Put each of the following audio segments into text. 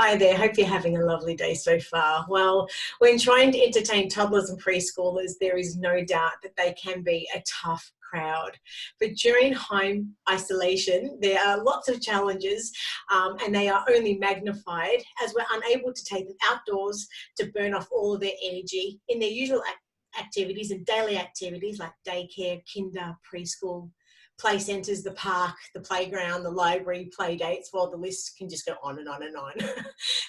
Hi there, hope you're having a lovely day so far. Well, when trying to entertain toddlers and preschoolers, there is no doubt that they can be a tough crowd. But during home isolation, there are lots of challenges and they are only magnified as we're unable to take them outdoors to burn off all of their energy in their usual activities and daily activities like daycare, kinder, preschool, play centres, the park, the playground, the library, play dates, well, the list can just go on and on and on.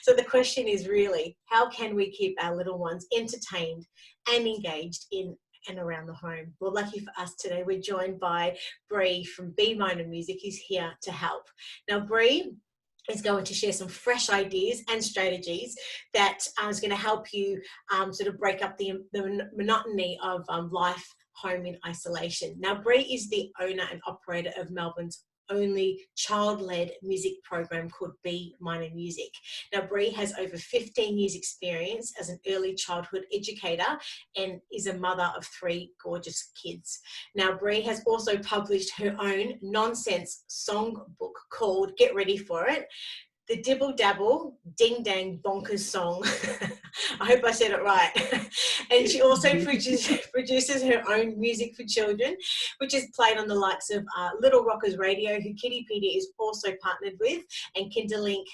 So the question is really, how can we keep our little ones entertained and engaged in and around the home? Well, lucky for us today, we're joined by Bree from Be Minor Music, who's here to help. Now, Bree is going to share some fresh ideas and strategies that is going to help you sort of break up the monotony of life home in isolation. Now, Bree is the owner and operator of Melbourne's only child-led music program called Be Minor Music. Now, Bree has over 15 years experience as an early childhood educator and is a mother of 3 gorgeous kids. Now, Bree has also published her own nonsense song book called, get ready for it, The Dibble Dabble Ding Dang Bonkers Song. I hope I said it right. And she also produces her own music for children, which is played on the likes of Little Rockers Radio, who Kittypedia is also partnered with, and Kinderlink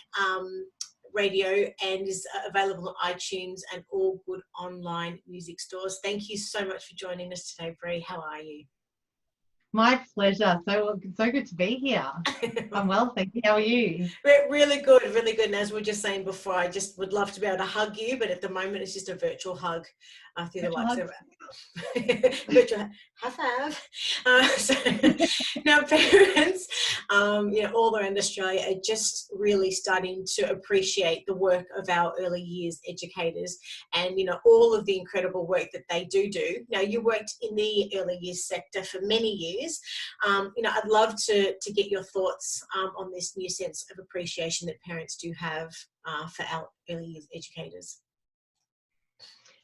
Radio, and is available on iTunes and all good online music stores. Thank you so much for joining us today, Bree. How are you? My pleasure. So good to be here. I'm well, thank you. How are you? Really good, really good. And as we were just saying before, I just would love to be able to hug you, but at the moment it's just a virtual hug through the likes of virtual high five. So now parents, all around Australia are just really starting to appreciate the work of our early years educators and, all of the incredible work that they do. Now, you worked in the early years sector for many years. I'd love to get your thoughts on this new sense of appreciation that parents do have for our early years educators.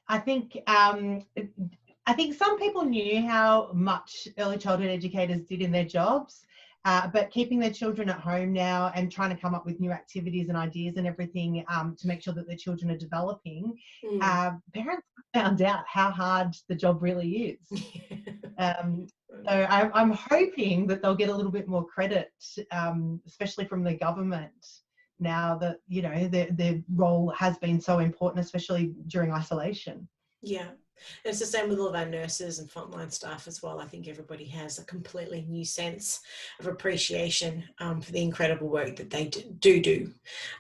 I think some people knew how much early childhood educators did in their jobs, but keeping their children at home now and trying to come up with new activities and ideas and everything to make sure that their children are developing, parents found out how hard the job really is. So I'm hoping that they'll get a little bit more credit, especially from the government, now that, their role has been so important, especially during isolation. Yeah. And it's the same with all of our nurses and frontline staff as well. I think everybody has a completely new sense of appreciation for the incredible work that they do.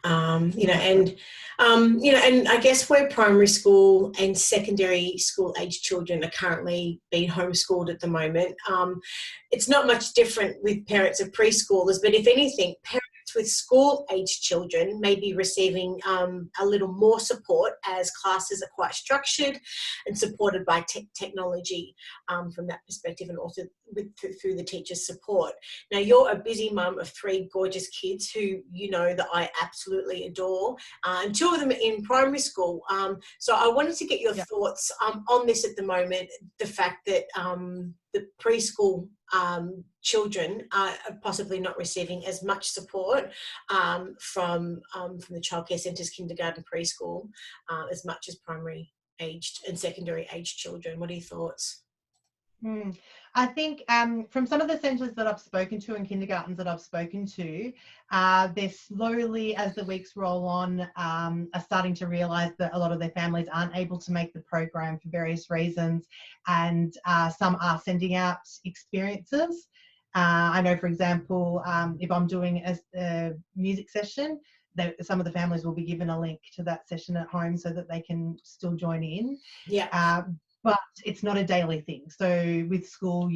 And I guess where primary school and secondary school age children are currently being homeschooled at the moment, it's not much different with parents of preschoolers, but if anything, parents with school-age children may be receiving a little more support as classes are quite structured and supported by technology from that perspective, and also through the teacher's support. Now, you're a busy mum of 3 gorgeous kids who that I absolutely adore, and 2 of them are in primary school. So I wanted to get your thoughts on this at the moment, the fact that the preschool children are possibly not receiving as much support from the childcare centres, kindergarten, preschool, as much as primary aged and secondary aged children. What are your thoughts? I think from some of the centres that I've spoken to and kindergartens that I've spoken to, they're slowly, as the weeks roll on, are starting to realise that a lot of their families aren't able to make the program for various reasons, and some are sending out experiences. I know, for example, if I'm doing a music session, some of the families will be given a link to that session at home so that they can still join in. But it's not a daily thing. So with school,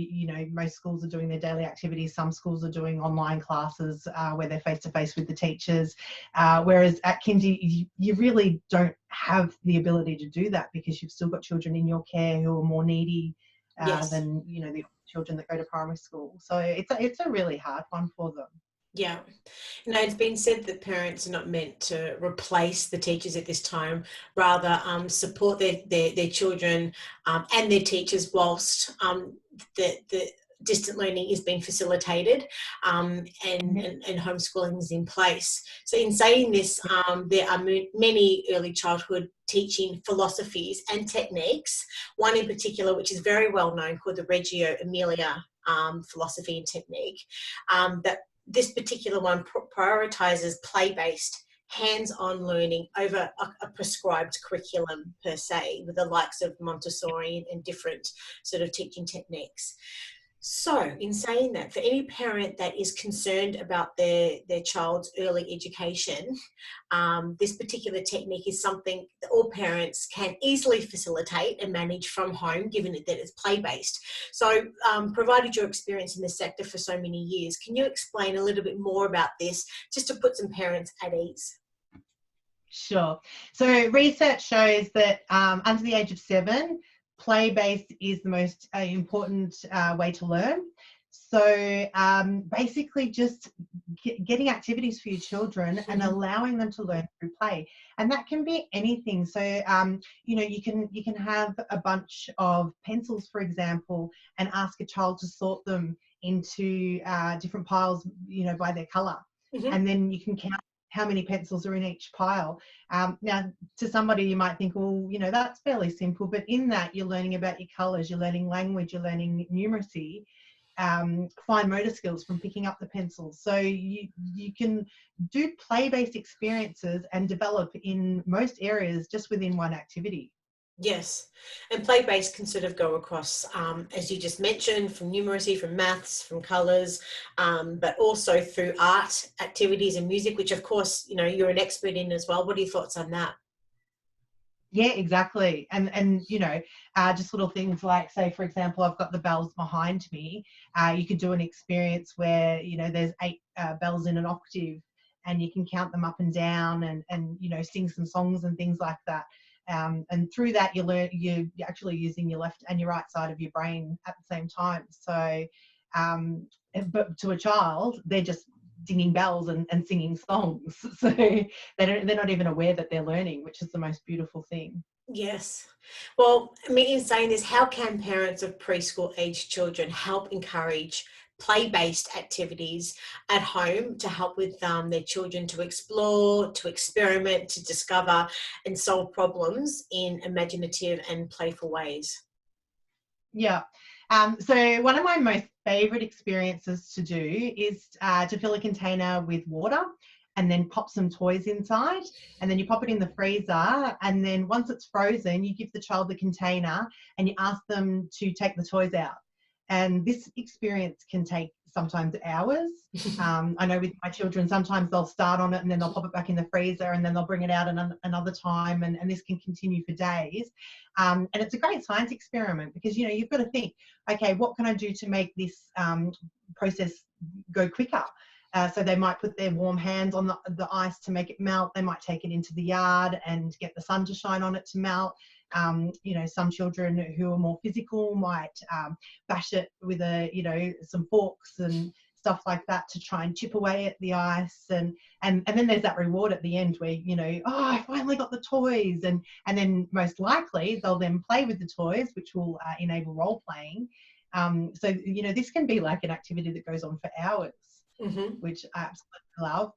most schools are doing their daily activities. Some schools are doing online classes where they're face-to-face with the teachers. Whereas at kindy, you really don't have the ability to do that because you've still got children in your care who are more needy than, the children that go to primary school. So it's a really hard one for them. Yeah. It's been said that parents are not meant to replace the teachers at this time, rather support their children and their teachers whilst the distant learning is being facilitated, and homeschooling is in place. So in saying this, there are many early childhood teaching philosophies and techniques, one in particular which is very well known called the Reggio Emilia philosophy and technique, that this particular one prioritizes play-based hands-on learning over a prescribed curriculum per se, with the likes of Montessori and different sort of teaching techniques. So in saying that, for any parent that is concerned about their child's early education, this particular technique is something that all parents can easily facilitate and manage from home, given that it's play-based. So provided your experience in this sector for so many years, can you explain a little bit more about this, just to put some parents at ease? Sure. So research shows that under the age of 7, play-based is the most important way to learn. So basically just getting activities for your children and allowing them to learn through play. And that can be anything. So, you know, you can have a bunch of pencils, for example, and ask a child to sort them into different piles, you know, by their colour. And then you can count how many pencils are in each pile. Now, to somebody you might think, well, you know, that's fairly simple, but in that you're learning about your colours, you're learning language, you're learning numeracy, fine motor skills from picking up the pencils. So you can do play-based experiences and develop in most areas just within one activity. Yes, and play-based can sort of go across, as you just mentioned, from numeracy, from maths, from colours, but also through art activities and music, which of course, you know, you're an expert in as well. What are your thoughts on that? Yeah, exactly. And you know, just little things like, say, for example, I've got the bells behind me. You could do an experience where, you know, there's 8 bells in an octave, and you can count them up and down, and you know, sing some songs and things like that. And through that, you're actually using your left and your right side of your brain at the same time. So, but to a child, they're just dinging bells and singing songs. So they're not even aware that they're learning, which is the most beautiful thing. Yes. Well, I mean, in saying this, how can parents of preschool age children help encourage play-based activities at home to help with their children to explore, to experiment, to discover and solve problems in imaginative and playful ways? Yeah. So one of my most favorite experiences to do is to fill a container with water and then pop some toys inside, and then you pop it in the freezer, and then once it's frozen, you give the child the container and you ask them to take the toys out. And this experience can take sometimes hours. I know with my children, sometimes they'll start on it and then they'll pop it back in the freezer, and then they'll bring it out another time, and this can continue for days. And it's a great science experiment because, you know, you've got to think, okay, what can I do to make this process go quicker? So they might put their warm hands on the ice to make it melt. They might take it into the yard and get the sun to shine on it to melt. You know, some children who are more physical might bash it with some forks and stuff like that to try and chip away at the ice, and then there's that reward at the end where, you know, oh, I finally got the toys, and then most likely they'll then play with the toys, which will enable role playing. So, you know, this can be like an activity that goes on for hours, which I absolutely love.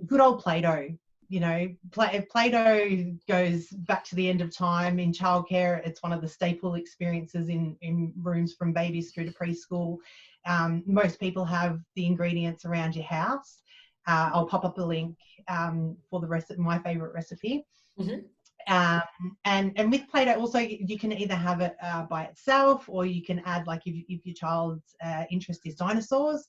Good old Play-Doh. You know, Play-Doh goes back to the end of time in childcare. It's one of the staple experiences in rooms from babies through to preschool. Most people have the ingredients around your house. I'll pop up a link for the rest of my favourite recipe. And with Play-Doh also, you can either have it by itself, or you can add, like, if your child's interest is dinosaurs,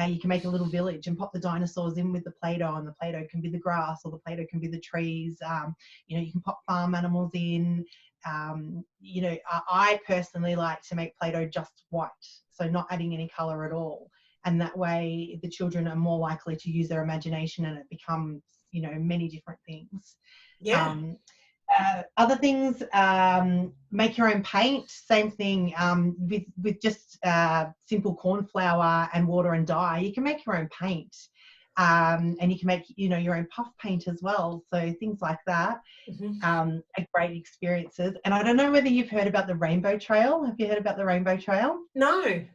you can make a little village and pop the dinosaurs in with the Play-Doh, and the Play-Doh can be the grass, or the Play-Doh can be the trees. You know, you can pop farm animals in. You know, I personally like to make Play-Doh just white, so not adding any colour at all. And that way the children are more likely to use their imagination, and it becomes, you know, many different things. Yeah. Other things, make your own paint. Same thing, with just simple corn flour and water and dye. You can make your own paint, and you can make, you know, your own puff paint as well. So things like that are great experiences. And I don't know whether you've heard about the Rainbow Trail. Have you heard about the Rainbow Trail? No.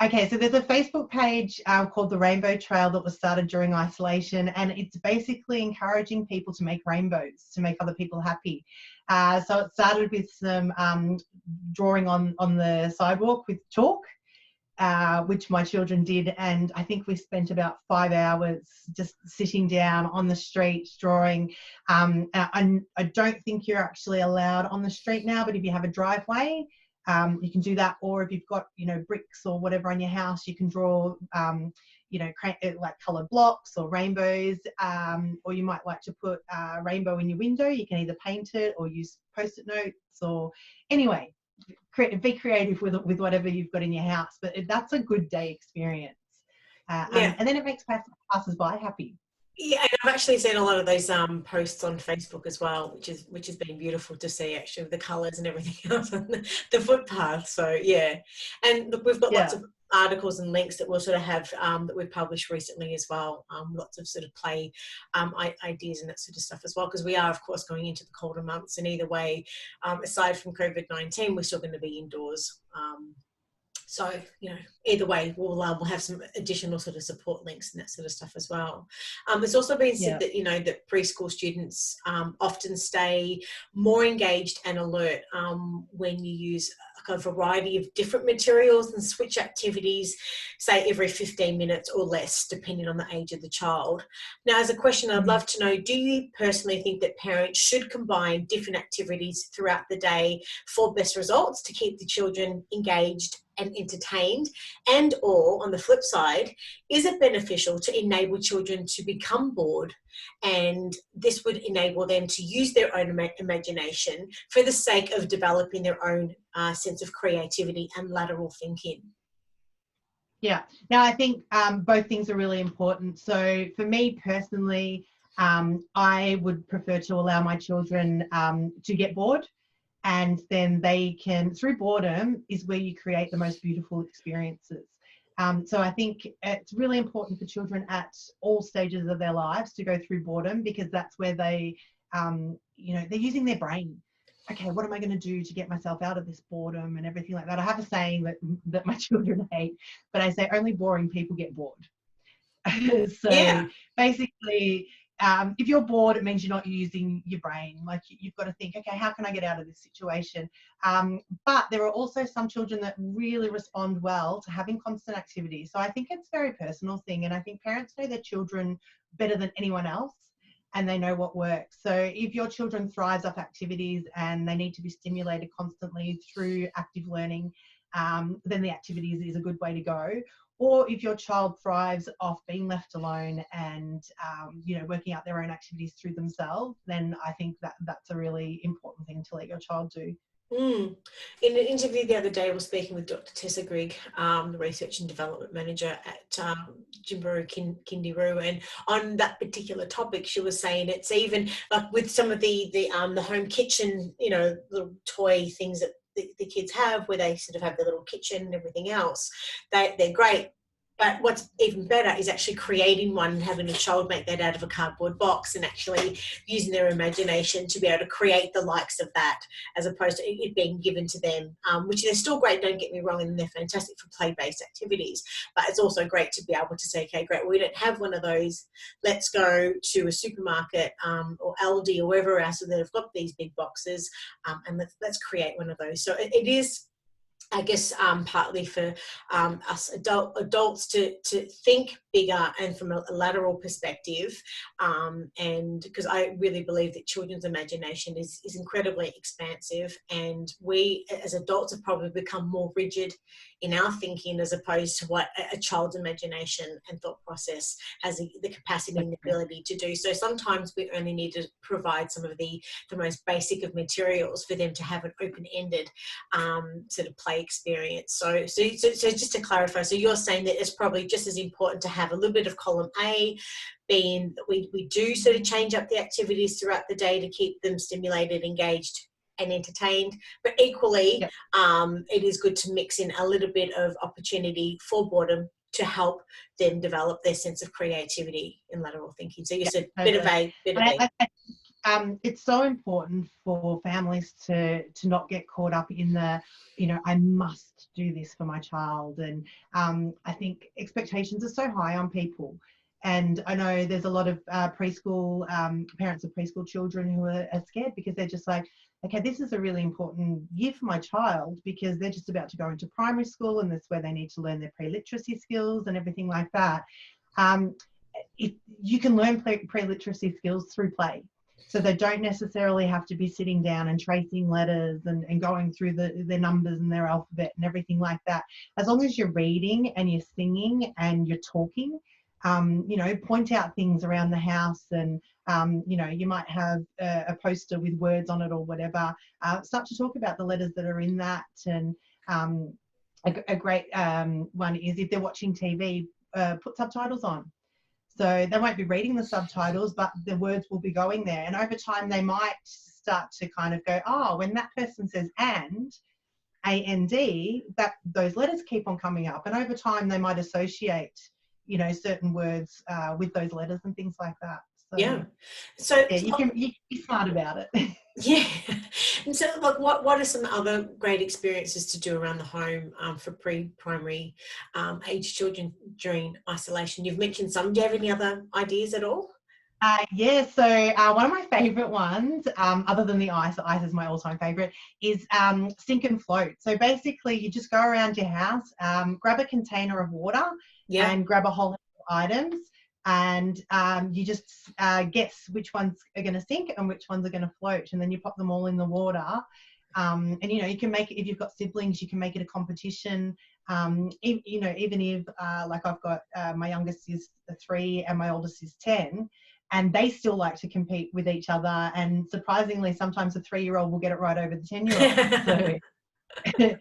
Okay, so there's a Facebook page called the Rainbow Trail that was started during isolation, and it's basically encouraging people to make rainbows, to make other people happy. So it started with some drawing on the sidewalk with chalk, which my children did, and I think we spent about 5 hours just sitting down on the street drawing. I don't think you're actually allowed on the street now, but if you have a driveway, you can do that, or if you've got, you know, bricks or whatever on your house, you can draw, you know, like coloured blocks or rainbows, or you might like to put a rainbow in your window. You can either paint it or use post-it notes, or anyway, be creative with whatever you've got in your house. But that's a good day experience, Yeah. and then it makes passers-by happy. Yeah, and I've actually seen a lot of those posts on Facebook as well, which has been beautiful to see, actually, with the colours and everything else on the footpath. So yeah, and look, we've got lots Yeah. of articles and links that we'll sort of have that we've published recently as well. Lots of sort of play ideas and that sort of stuff as well, because we are, of course, going into the colder months, and either way, aside from COVID-19, we're still going to be indoors. So, you know, either way, we'll have some additional sort of support links and that sort of stuff as well. It's also been said that, you know, that preschool students often stay more engaged and alert when you use a variety of different materials and switch activities, say every 15 minutes or less, depending on the age of the child. Now, as a question, I'd love to know, do you personally think that parents should combine different activities throughout the day for best results to keep the children engaged and entertained? And or on the flip side, is it beneficial to enable children to become bored, and this would enable them to use their own imagination for the sake of developing their own sense of creativity and lateral thinking? Yeah. Now, I think both things are really important. So for me personally, I would prefer to allow my children to get bored, and then they can, through boredom is where you create the most beautiful experiences. So I think it's really important for children at all stages of their lives to go through boredom, because that's where they, you know, they're using their brain. Okay, what am I going to do to get myself out of this boredom and everything like that? I have a saying that my children hate, but I say only boring people get bored. So Yeah. basically, if you're bored, it means you're not using your brain. Like, you've got to think, okay, how can I get out of this situation? But there are also some children that really respond well to having constant activity. So I think it's a very personal thing, and I think parents know their children better than anyone else, and they know what works. So if your children thrives off activities and they need to be stimulated constantly through active learning, then the activities is a good way to go. Or if your child thrives off being left alone and, you know, working out their own activities through themselves, then I think that's a really important thing to let your child do. In an interview the other day, I was speaking with Dr. Tessa Grigg, the Research and Development Manager at Jimbaroo Kindiroo, and on that particular topic, she was saying it's even like with some of the home kitchen, you know, little toy things that the kids have, where they sort of have their little kitchen and everything else. They're great. But what's even better is actually creating one and having a child make that out of a cardboard box, and actually using their imagination to be able to create the likes of that, as opposed to it being given to them, which they're still great, don't get me wrong, and they're fantastic for play-based activities. But it's also great to be able to say, okay, great, we don't have one of those. Let's go to a supermarket or Aldi or wherever else that have got these big boxes, and let's create one of those. So it is, I guess, partly for us adults to think bigger and from a lateral perspective, and because I really believe that children's imagination is incredibly expansive, and we as adults have probably become more rigid in our thinking as opposed to what a child's imagination and thought process has the capacity and the ability to do. So sometimes we only need to provide some of the most basic of materials for them to have an open-ended sort of play experience. So just to clarify, so you're saying that it's probably just as important to have a little bit of column A, being that we do sort of change up the activities throughout the day to keep them stimulated, engaged and entertained, but equally Yep. It is good to mix in a little bit of opportunity for boredom to help them develop their sense of creativity and lateral thinking. So you said bit of Totally. A, bit of And B. it's so important for families to not get caught up in the, I must do this for my child. And I think expectations are so high on people. And I know there's a lot of preschool parents of preschool children who are scared because they're just like, okay, this is a really important year for my child because they're just about to go into primary school and that's where they need to learn their pre-literacy skills and everything like that. If you can learn pre-literacy skills through play. So they don't necessarily have to be sitting down and tracing letters and going through their numbers and their alphabet and everything like that. As long as you're reading and you're singing and you're talking, point out things around the house and, you might have a poster with words on it or whatever. Start to talk about the letters that are in that. And a great one is if they're watching TV, put subtitles on. So they won't be reading the subtitles, but the words will be going there. And over time, they might start to kind of go, oh, when that person says and, A-N-D, that those letters keep on coming up. And over time, they might associate, certain words with those letters and things like that. So, yeah. So yeah, you can be smart about it. Yeah. And so, like, what are some other great experiences to do around the home for pre-primary age children during isolation? You've mentioned some. Do you have any other ideas at all? Yeah, so one of my favourite ones, other than the ice is my all-time favourite, is sink and float. So basically, you just go around your house, grab a container of water, and grab a whole lot of items, and you just guess which ones are going to sink and which ones are going to float, and then you pop them all in the water. And you can make it, if you've got siblings, you can make it a competition. Even if like I've got my youngest is 3 and my oldest is 10, and they still like to compete with each other, and surprisingly sometimes a 3-year-old will get it right over the 10-year-old. So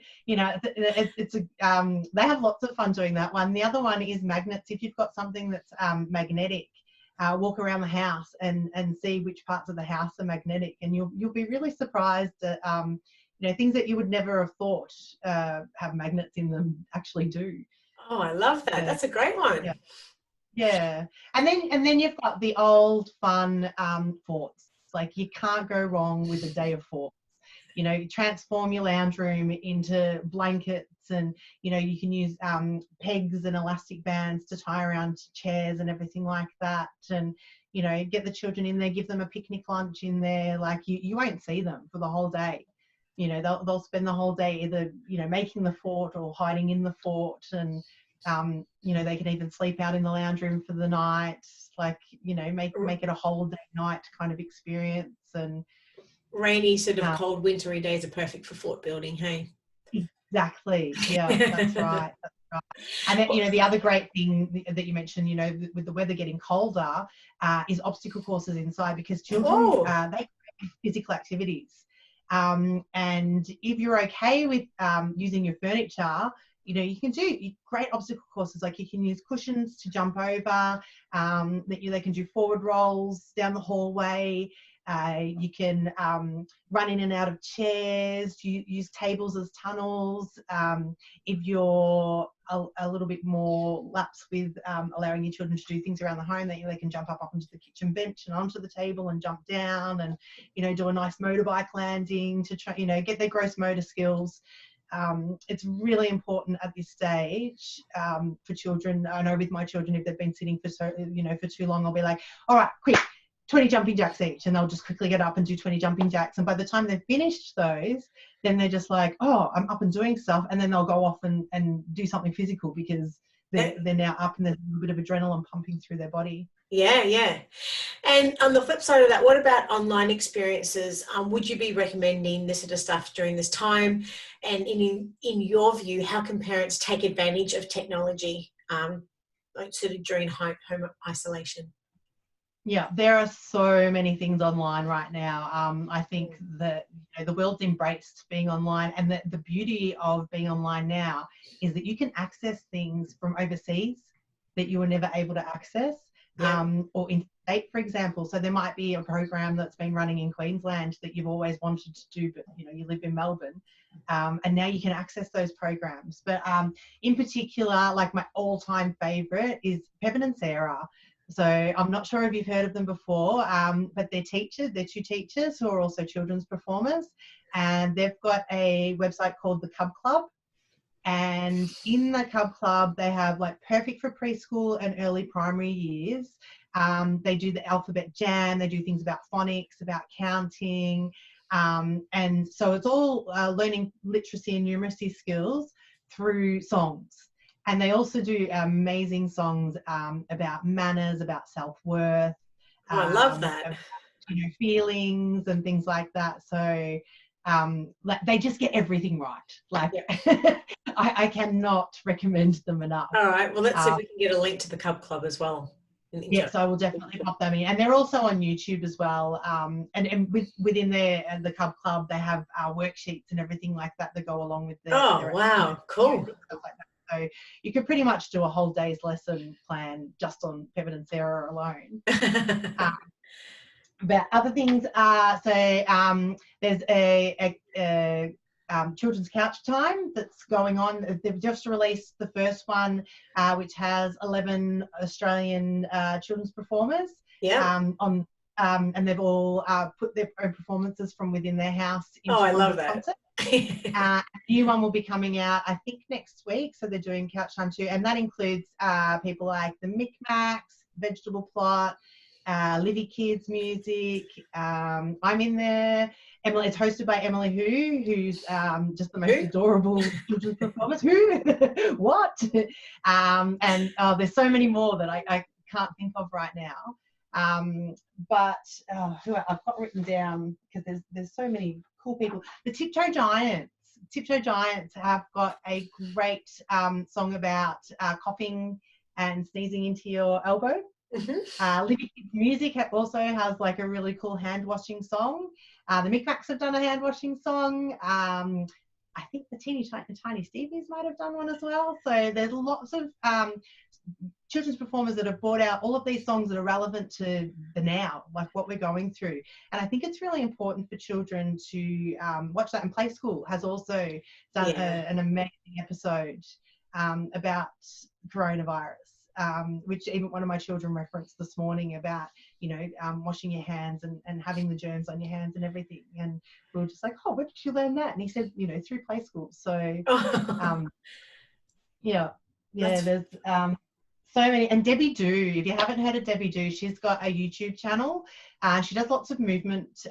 it's they have lots of fun doing that one. The other one is magnets. If you've got something that's magnetic, walk around the house and see which parts of the house are magnetic, and you'll be really surprised at things that you would never have thought have magnets in them actually do. Oh, I love that. That's a great one. Yeah. And then you've got the old fun forts. Like, you can't go wrong with a day of forts. Transform your lounge room into blankets, and you can use pegs and elastic bands to tie around chairs and everything like that, and get the children in there, give them a picnic lunch in there. Like, you won't see them for the whole day. They'll spend the whole day either making the fort or hiding in the fort, and they can even sleep out in the lounge room for the night. Like, make it a whole day night kind of experience. And rainy, sort of cold, wintry days are perfect for fort building, hey? Exactly. Yeah, that's right. That's right. And then, the other great thing that you mentioned, with the weather getting colder, is obstacle courses inside, because children, they crave physical activities. And if you're okay with using your furniture, you can do great obstacle courses. Like, you can use cushions to jump over, they can do forward rolls down the hallway. You can run in and out of chairs, use tables as tunnels. If you're a little bit more lax with allowing your children to do things around the home, they can jump up onto the kitchen bench and onto the table and jump down, and do a nice motorbike landing to try, get their gross motor skills. It's really important at this stage for children. I know with my children, if they've been sitting for too long, I'll be like, all right, quick, 20 jumping jacks each, and they'll just quickly get up and do 20 jumping jacks. And by the time they've finished those, then they're just like, oh, I'm up and doing stuff. And then they'll go off and do something physical, because they're now up and there's a little bit of adrenaline pumping through their body. Yeah. And on the flip side of that, what about online experiences? Would you be recommending this sort of stuff during this time? And in your view, how can parents take advantage of technology sort of during home isolation? Yeah, there are so many things online right now. I think that the world's embraced being online, and the beauty of being online now is that you can access things from overseas that you were never able to access, or in state, for example. So there might be a program that's been running in Queensland that you've always wanted to do, but you live in Melbourne, and now you can access those programs. But in particular, like, my all-time favourite is Pevin and Sarah. So I'm not sure if you've heard of them before, but they're teachers. They're two teachers who are also children's performers, and they've got a website called the Cub Club. And in the Cub Club, they have like perfect for preschool and early primary years. They do the alphabet jam. They do things about phonics, about counting. And so it's all learning literacy and numeracy skills through songs. And they also do amazing songs about manners, about self-worth. Oh, I love that. About, feelings and things like that. So like they just get everything right. Like I cannot recommend them enough. All right, well, let's see if we can get a link to the Cub Club as well. Yes, I will definitely pop them in, and they're also on YouTube as well. And within the Cub Club, they have worksheets and everything like that that go along with their. Wow, cool. Stuff like that. So you could pretty much do a whole day's lesson plan just on Pevin and Sarah alone. But other things are, so there's a children's couch time that's going on. They've just released the first one, which has 11 Australian children's performers. And they've all put their own performances from within their house into I love that. A new one will be coming out, I think, next week. So they're doing couch time too, and that includes people like the Micmacs, Vegetable Plot, Livy Kids Music. I'm in there. Emily, it's hosted by Emily who's just the most adorable children's performance. What? And there's so many more that I can't think of right now. But I've got written down because there's so many cool people. The Tiptoe Giants. Tiptoe Giants have got a great song about coughing and sneezing into your elbow. Livy Kids Music also has like a really cool hand washing song. The Micmacs have done a hand washing song. I think the Tiny Stevies might have done one as well. So there's lots of children's performers that have brought out all of these songs that are relevant to the now, like what we're going through. And I think it's really important for children to watch that. And Play School has also done an amazing episode about coronavirus. Which even one of my children referenced this morning about, washing your hands and having the germs on your hands and everything. And we were just like, oh, where did you learn that? And he said, through Play School. So, there's so many. And Debbie Doo, if you haven't heard of Debbie Doo, she's got a YouTube channel. She does lots of movement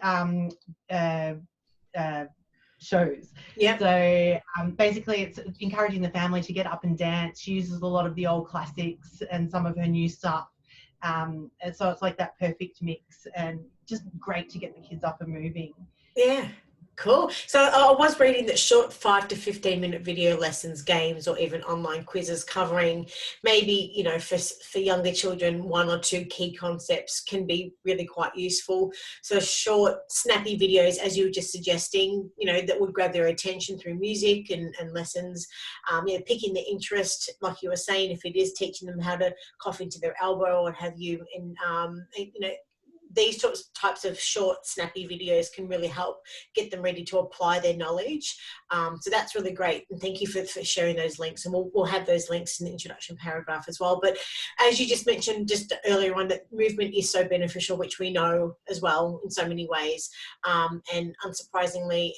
shows. So basically it's encouraging the family to get up and dance. She uses a lot of the old classics and some of her new stuff. And so it's like that perfect mix and just great to get the kids up and moving. Yeah. Cool. So I was reading that short 5 to 15-minute video lessons, games, or even online quizzes covering maybe, for younger children, 1 or 2 key concepts can be really quite useful. So short, snappy videos, as you were just suggesting, that would grab their attention through music and lessons, picking the interest, like you were saying, if it is teaching them how to cough into their elbow or what have you, and, these types of short, snappy videos can really help get them ready to apply their knowledge. So that's really great. And thank you for sharing those links. And we'll have those links in the introduction paragraph as well. But as you just mentioned just earlier on, that movement is so beneficial, which we know as well in so many ways. And unsurprisingly,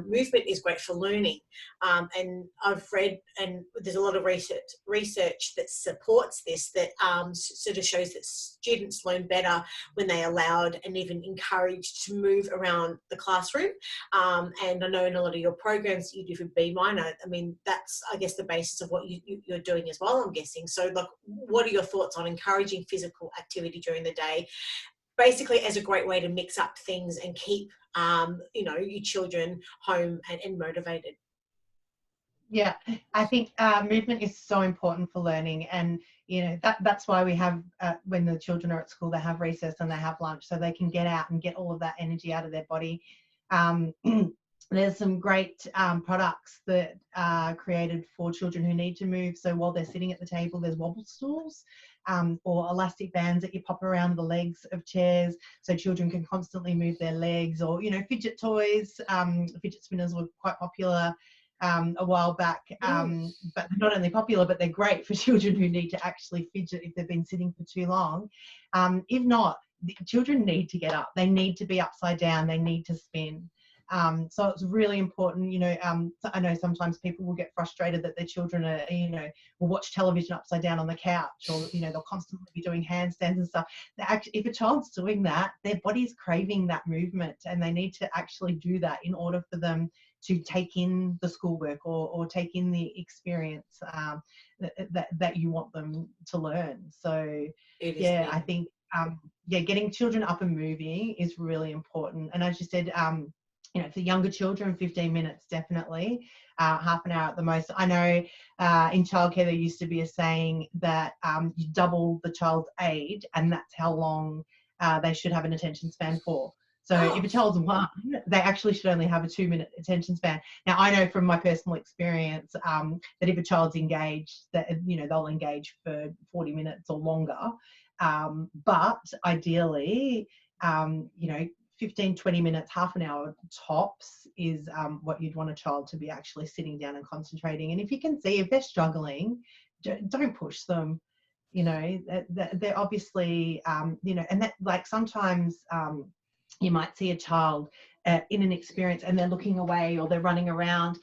movement is great for learning. And I've read, and there's a lot of research that supports this, that sort of shows that students learn better when they allowed and even encouraged to move around the classroom. And I know in a lot of your programs that you do for B Minor, I mean, that's, I guess, the basis of what you're doing as well, I'm guessing. So, like, what are your thoughts on encouraging physical activity during the day, basically as a great way to mix up things and keep, your children home and motivated? Yeah, I think movement is so important for learning, and that's why we have when the children are at school, they have recess and they have lunch, so they can get out and get all of that energy out of their body. There's some great products that are created for children who need to move. So while they're sitting at the table, there's wobble stools or elastic bands that you pop around the legs of chairs so children can constantly move their legs, or fidget toys. Fidget spinners were quite popular a while back, but they're not only popular, but they're great for children who need to actually fidget if they've been sitting for too long. If not, the children need to get up. They need to be upside down. They need to spin. So it's really important, I know sometimes people will get frustrated that their children are, will watch television upside down on the couch, or, they'll constantly be doing handstands and stuff. If a child's doing that, their body's craving that movement, and they need to actually do that in order for them to take in the schoolwork or take in the experience that you want them to learn. So, yeah, I think, getting children up and moving is really important. And as you said, for younger children, 15 minutes, definitely, half an hour at the most. I know in childcare there used to be a saying that you double the child's age, and that's how long they should have an attention span for. So if a child's 1, they actually should only have a 2-minute attention span. Now, I know from my personal experience that if a child's engaged, that they'll engage for 40 minutes or longer. But ideally, 15, 20 minutes, half an hour tops is what you'd want a child to be actually sitting down and concentrating. And if you can see if they're struggling, don't push them. They're obviously, and that, like, sometimes you might see a child in an experience and they're looking away or they're running around.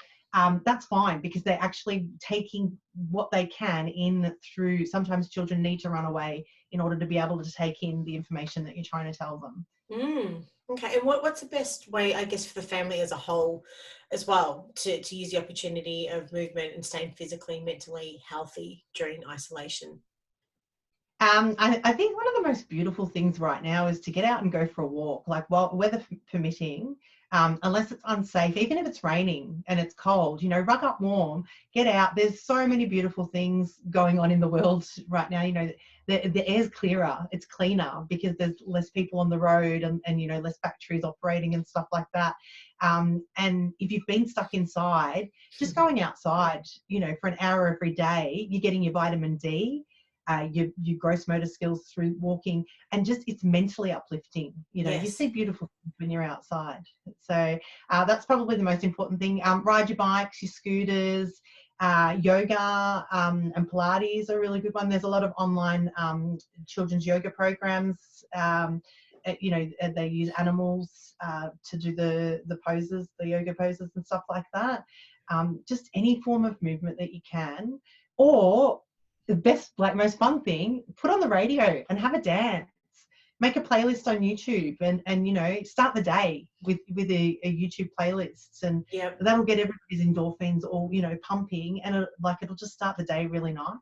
That's fine, because they're actually taking what they can in through. Sometimes children need to run away in order to be able to take in the information that you're trying to tell them. Okay, and what's the best way, I guess, for the family as a whole as well to use the opportunity of movement and staying physically, mentally healthy during isolation? I think one of the most beautiful things right now is to get out and go for a walk, like, weather permitting, unless it's unsafe, even if it's raining and it's cold, rug up warm, get out. There's so many beautiful things going on in the world right now. The air's clearer, it's cleaner because there's less people on the road and less factories operating and stuff like that. And if you've been stuck inside, just going outside, for an hour every day, you're getting your vitamin D. Your gross motor skills through walking, and just it's mentally uplifting. Yes. You see beautiful things when you're outside. So that's probably the most important thing. Ride your bikes, your scooters, yoga and Pilates are a really good one. There's a lot of online children's yoga programs. They use animals to do the poses, the yoga poses and stuff like that. Just any form of movement that you can, or the best, most fun thing, put on the radio and have a dance. Make a playlist on YouTube and start the day with a YouTube playlist, and that'll get everybody's endorphins all pumping, and it'll just start the day really nice.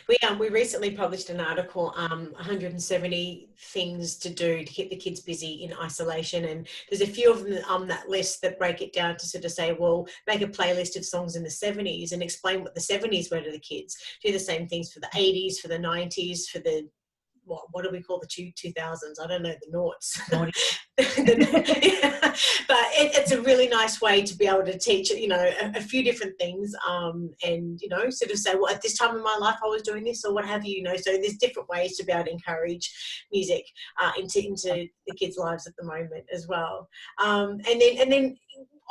We recently published an article, 170 things to do to keep the kids busy in isolation, and there's a few of them on that list that break it down to sort of say, well, make a playlist of songs in the 70s and explain what the 70s were to the kids. Do the same things for the 80s, for the 90s, for the what do we call the 2000s? I don't know, the noughts. But it's a really nice way to be able to teach, a few different things, and, sort of say, well, at this time in my life I was doing this, or what have you, So there's different ways to be able to encourage music into the kids' lives at the moment as well. And then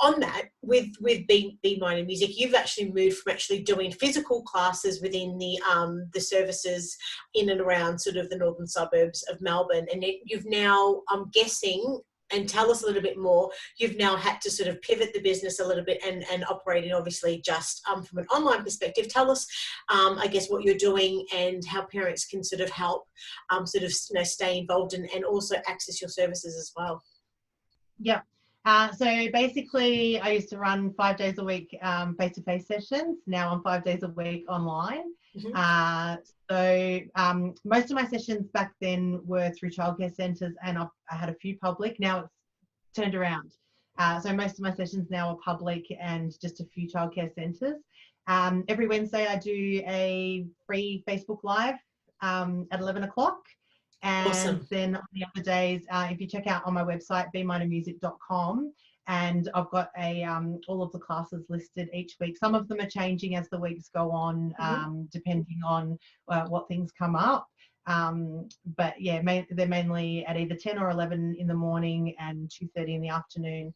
on that, with Be Minded Music, you've actually moved from actually doing physical classes within the services in and around sort of the northern suburbs of Melbourne, and you've now, I'm guessing, and tell us a little bit more, you've now had to sort of pivot the business a little bit and operating obviously just from an online perspective. Tell us, I guess, what you're doing and how parents can sort of help stay involved and also access your services as well. Yeah. So basically, I used to run 5 days a week face-to-face sessions. Now I'm 5 days a week online. So most of my sessions back then were through childcare centres, and I had a few public. Now it's turned around. So most of my sessions now are public and just a few childcare centres. Every Wednesday I do a free Facebook Live at 11 o'clock. And awesome. Then on the other days, if you check out on my website, bemindedmusic.com, and I've got all of the classes listed each week. Some of them are changing as the weeks go on, depending on what things come up. But yeah, they're mainly at either 10 or 11 in the morning and 2:30 in the afternoon,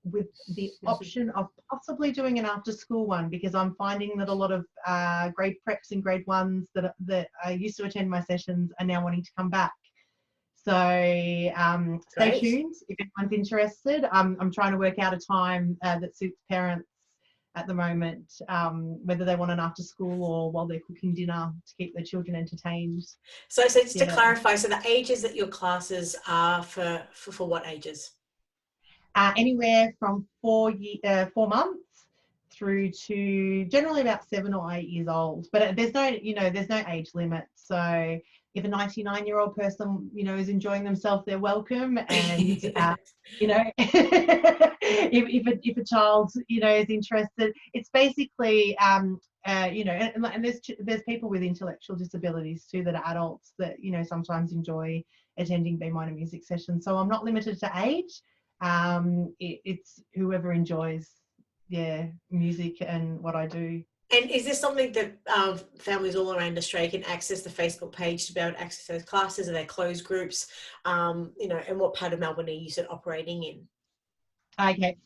with the option of possibly doing an after school one, because I'm finding that a lot of grade preps and grade ones that I used to attend my sessions are now wanting to come back. So stay tuned if anyone's interested. I'm trying to work out a time that suits parents at the moment, whether they want an after school or while they're cooking dinner to keep their children entertained. So just to clarify, so the ages that your classes are for what ages? Anywhere from 4 months through to generally about 7 or 8 years old. But there's no age limit. So if a 99-year-old person, is enjoying themselves, they're welcome. And if a child, is interested, it's basically and there's people with intellectual disabilities too that are adults that sometimes enjoy attending B Minor music sessions. So I'm not limited to age. It's whoever enjoys music and what I do. And is this something that families all around Australia can access the Facebook page to be able to access those classes? Are they closed groups? And what part of Melbourne are you operating in? Okay.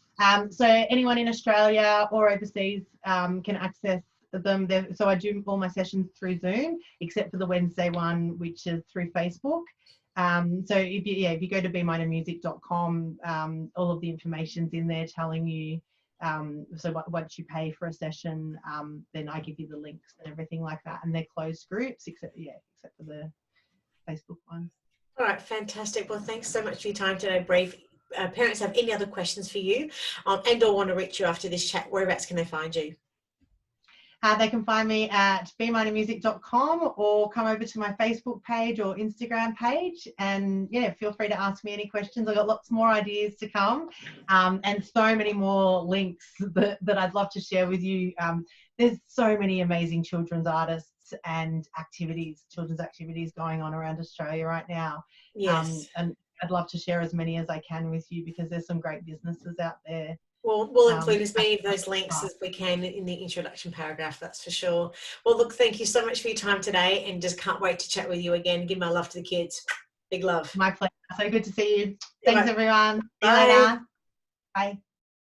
So anyone in Australia or overseas can access them. So I do all my sessions through Zoom, except for the Wednesday one, which is through Facebook. So if you go to bminormusic.com, all of the information's in there telling you. So once you pay for a session, then I give you the links and everything like that, and they're closed groups except for the Facebook ones. All right, fantastic. Well, thanks so much for your time today, Bree. Parents have any other questions for you and or want to reach you after this chat, whereabouts can they find you? They can find me at bminormusic.com or come over to my Facebook page or Instagram page, and feel free to ask me any questions. I've got lots more ideas to come, and so many more links that I'd love to share with you. There's so many amazing children's artists and children's activities going on around Australia right now. Yes. And I'd love to share as many as I can with you, because there's some great businesses out there. Well, we'll include as many of those links as we can in the introduction paragraph, that's for sure. Well, look, thank you so much for your time today, and just can't wait to chat with you again. Give my love to the kids. Big love. My pleasure. So good to see you. Thanks, everyone. See Bye. you later. Bye.